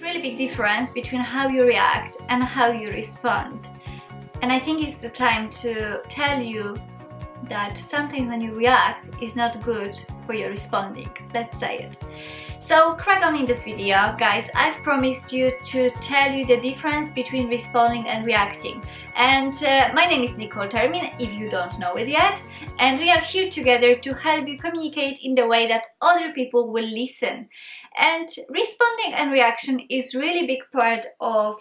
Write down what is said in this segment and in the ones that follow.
really big difference between how you react and how you respond. And I think it's the time to tell you that sometimes when you react is not good for your responding. Let's say it. So crack on in this video, guys. I've promised you to tell you the difference between responding and reacting. And my name is Nicole Termin, if you don't know it yet, and we are here together to help you communicate in the way that other people will listen. And responding and reaction is really big part of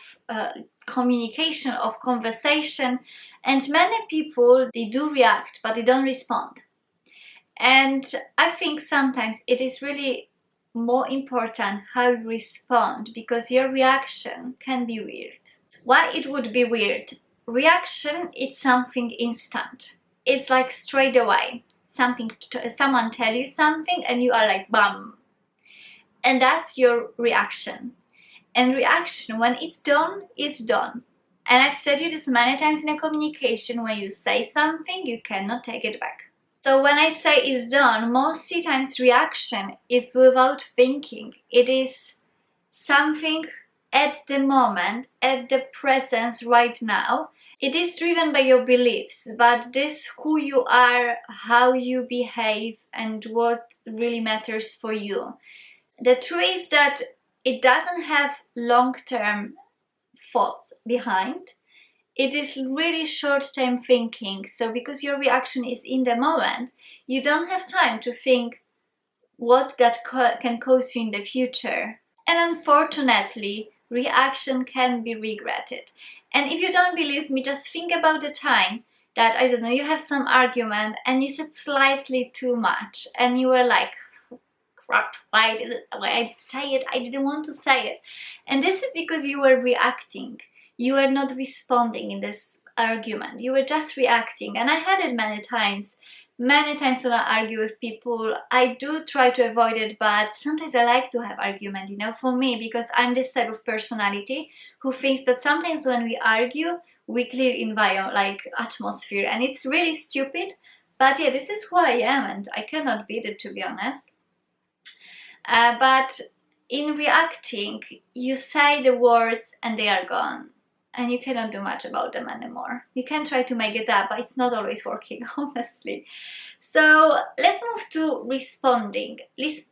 communication, of conversation, and many people, they do react but they don't respond. And I think sometimes it is really more important how you respond, because your reaction can be weird. Why it would be weird? Reaction, it's something instant. It's like straight away. Someone tell you something and you are like bam. And that's your reaction. And reaction, when it's done, it's done. And I've said you this many times in a communication, when you say something, you cannot take it back. So when I say it's done, most of the times reaction is without thinking. It is something at the moment, at the presence right now. It is driven by your beliefs, but this who you are, how you behave, and what really matters for you. The truth is that it doesn't have long-term thoughts behind. It is really short-term thinking. So because your reaction is in the moment, you don't have time to think what that can cause you in the future. And unfortunately, reaction can be regretted. And if you don't believe me, just think about the time that, I don't know, you have some argument and you said slightly too much and you were like, crap, why did I say it? I didn't want to say it. And this is because you were reacting. You were not responding in this argument. You were just reacting. And I had it many times. Many times when I argue with people, I do try to avoid it, but sometimes I like to have argument, you know, for me, because I'm this type of personality who thinks that sometimes when we argue, we clear environment, like atmosphere, and it's really stupid. But yeah, this is who I am, and I cannot beat it, to be honest. But in reacting, you say the words and they are gone. And you cannot do much about them anymore. You can try to make it up, but it's not always working, honestly. So let's move to responding.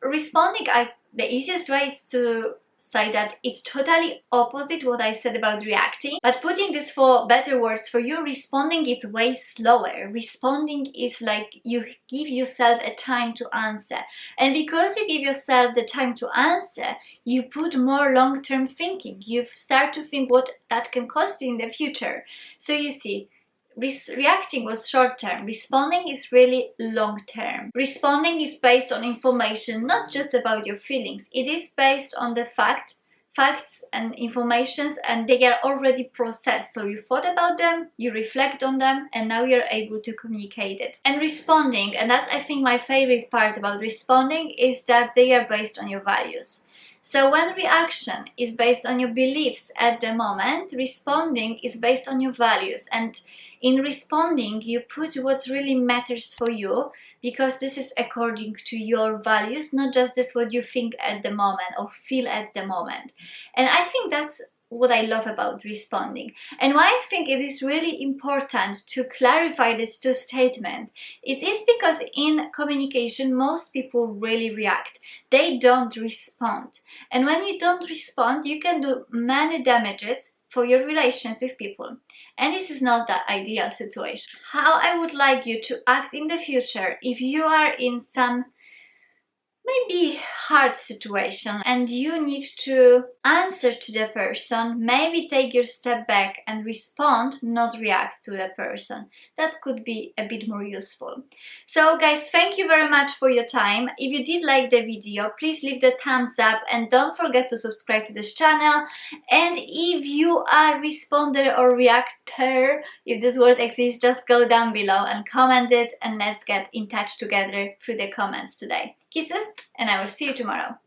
Responding, the easiest way is to say that it's totally opposite what I said about reacting. But putting this for better words for you, responding is way slower. Responding is like you give yourself a time to answer. And because you give yourself the time to answer, you put more long-term thinking. You start to think what that can cost you in the future. So you see, reacting was short-term. Responding is really long-term. Responding is based on information, not just about your feelings. It is based on the facts and informations, and they are already processed. So you thought about them, you reflect on them, and now you're able to communicate it. And responding, and that's I think my favorite part about responding, is that they are based on your values. So when reaction is based on your beliefs at the moment, responding is based on your values. And in responding, you put what really matters for you, because this is according to your values, not just this what you think at the moment or feel at the moment. And I think that's what I love about responding. And why I think it is really important to clarify these two statements, it is because in communication, most people really react. They don't respond. And when you don't respond, you can do many damages for your relations with people. And this is not the ideal situation. How I would like you to act in the future if you are in some maybe hard situation and you need to answer to the person, maybe take your step back and respond, not react to the person. That could be a bit more useful. So guys, thank you very much for your time. If you did like the video, please leave the thumbs up and don't forget to subscribe to this channel. And if you are responder or reactor, if this word exists, just go down below and comment it, and let's get in touch together through the comments today. Kisses, and I will see you tomorrow.